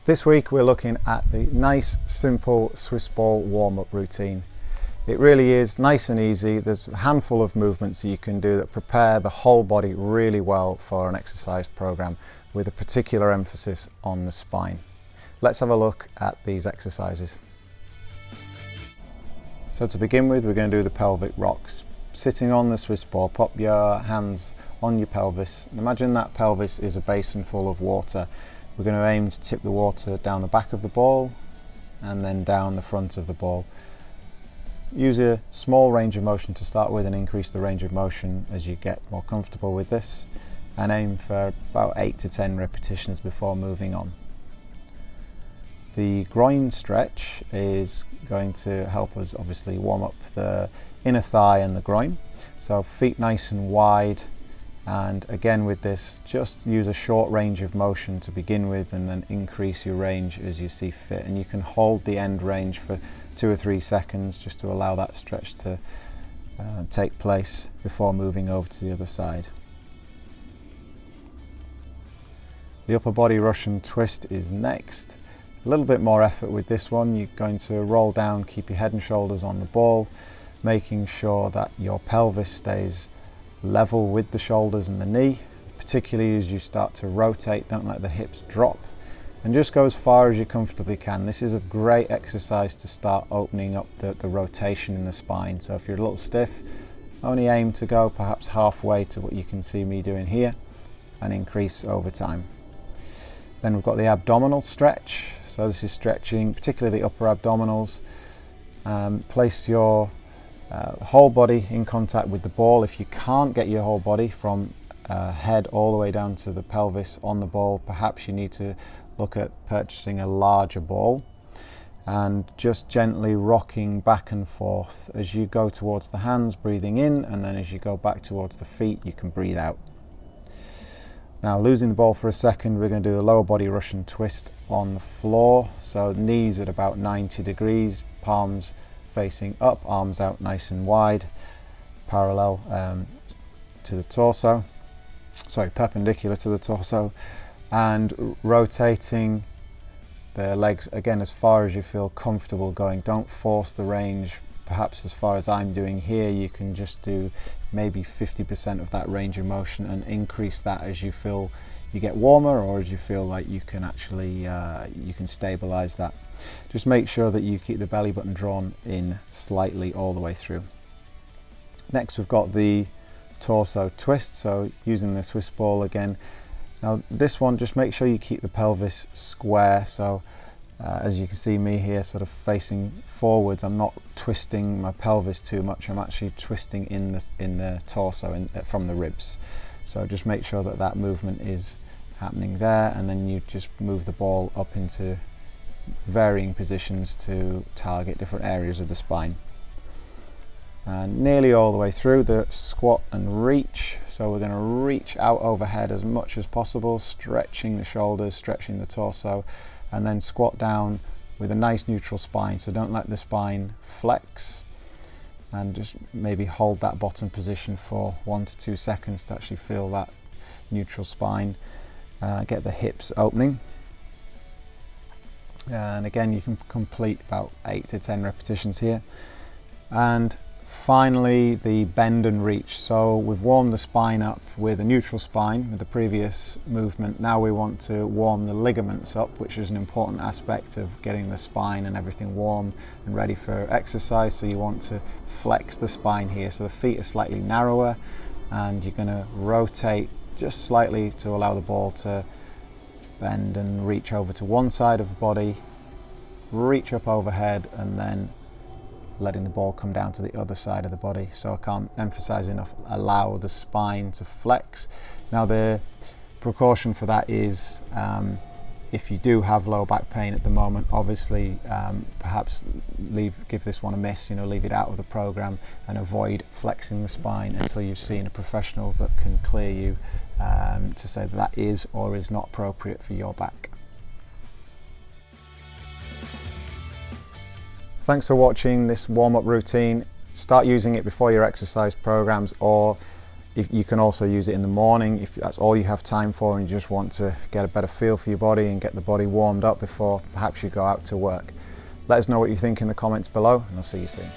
This week we're looking at the nice, simple Swiss ball warm-up routine. It really is nice and easy. There's a handful of movements that you can do that prepare the whole body really well for an exercise program, with a particular emphasis on the spine. Let's have a look at these exercises. So to begin with, we're going to do the pelvic rocks. Sitting on the Swiss ball, pop your hands on your pelvis. Imagine that pelvis is a basin full of water. We're going to aim to tip the water down the back of the ball and then down the front of the ball. Use a small range of motion to start with and increase the range of motion as you get more comfortable with this, and aim for about 8 to 10 repetitions before moving on. The groin stretch is going to help us obviously warm up the inner thigh and the groin. So feet nice and wide, and again with this, just use a short range of motion to begin with and then increase your range as you see fit. And you can hold the end range for 2 or 3 seconds just to allow that stretch to take place before moving over to the other side. The upper body Russian twist is next. A little bit more effort with this one. You're going to roll down, keep your head and shoulders on the ball, making sure that your pelvis stays level with the shoulders and the knee, particularly as you start to rotate. Don't let the hips drop, and just go as far as you comfortably can. This is a great exercise to start opening up the rotation in the spine. So if you're a little stiff, only aim to go perhaps halfway to what you can see me doing here, and increase over time. Then we've got the abdominal stretch. So this is stretching particularly the upper abdominals. Place your whole body in contact with the ball. If you can't get your whole body from head all the way down to the pelvis on the ball, perhaps you need to look at purchasing a larger ball, and just gently rocking back and forth as you go towards the hands, breathing in, and then as you go back towards the feet, you can breathe out. Now, losing the ball for a second, we're going to do the lower body Russian twist on the floor. So knees at about 90 degrees, palms facing up, arms out nice and wide, parallel to the torso, perpendicular to the torso, and rotating the legs again as far as you feel comfortable going. Don't force the range. Perhaps as far as I'm doing here, you can just do maybe 50% of that range of motion and increase that as you feel you get warmer, or as you feel like you can actually you can stabilize that. Just make sure that you keep the belly button drawn in slightly all the way through. Next, we've got the torso twist. So using the Swiss ball again. Now this one, just make sure you keep the pelvis square. So as you can see me here sort of facing forwards, I'm not twisting my pelvis too much. I'm actually twisting in the torso from the ribs. So just make sure that that movement is happening there, and then you just move the ball up into varying positions to target different areas of the spine. And nearly all the way through the squat and reach. So we're going to reach out overhead as much as possible, stretching the shoulders, stretching the torso, and then squat down with a nice neutral spine. So don't let the spine flex, and just maybe hold that bottom position for 1 to 2 seconds to actually feel that neutral spine. Get the hips opening. And again, you can complete about 8 to 10 repetitions here. And finally, the bend and reach. So we've warmed the spine up with a neutral spine with the previous movement. Now we want to warm the ligaments up, which is an important aspect of getting the spine and everything warm and ready for exercise. So you want to flex the spine here. So the feet are slightly narrower, and you're going to rotate just slightly to allow the ball to bend and reach over to one side of the body, reach up overhead, and then letting the ball come down to the other side of the body. So I can't emphasize enough, allow the spine to flex. Now the precaution for that is if you do have low back pain at the moment, obviously perhaps give this one a miss, leave it out of the program and avoid flexing the spine until you've seen a professional that can clear you to say that is or is not appropriate for your back. Thanks for watching this warm-up routine. Start using it before your exercise programs, or If you can also use it in the morning if that's all you have time for and you just want to get a better feel for your body and get the body warmed up before perhaps you go out to work. Let us know what you think in the comments below, and I'll see you soon.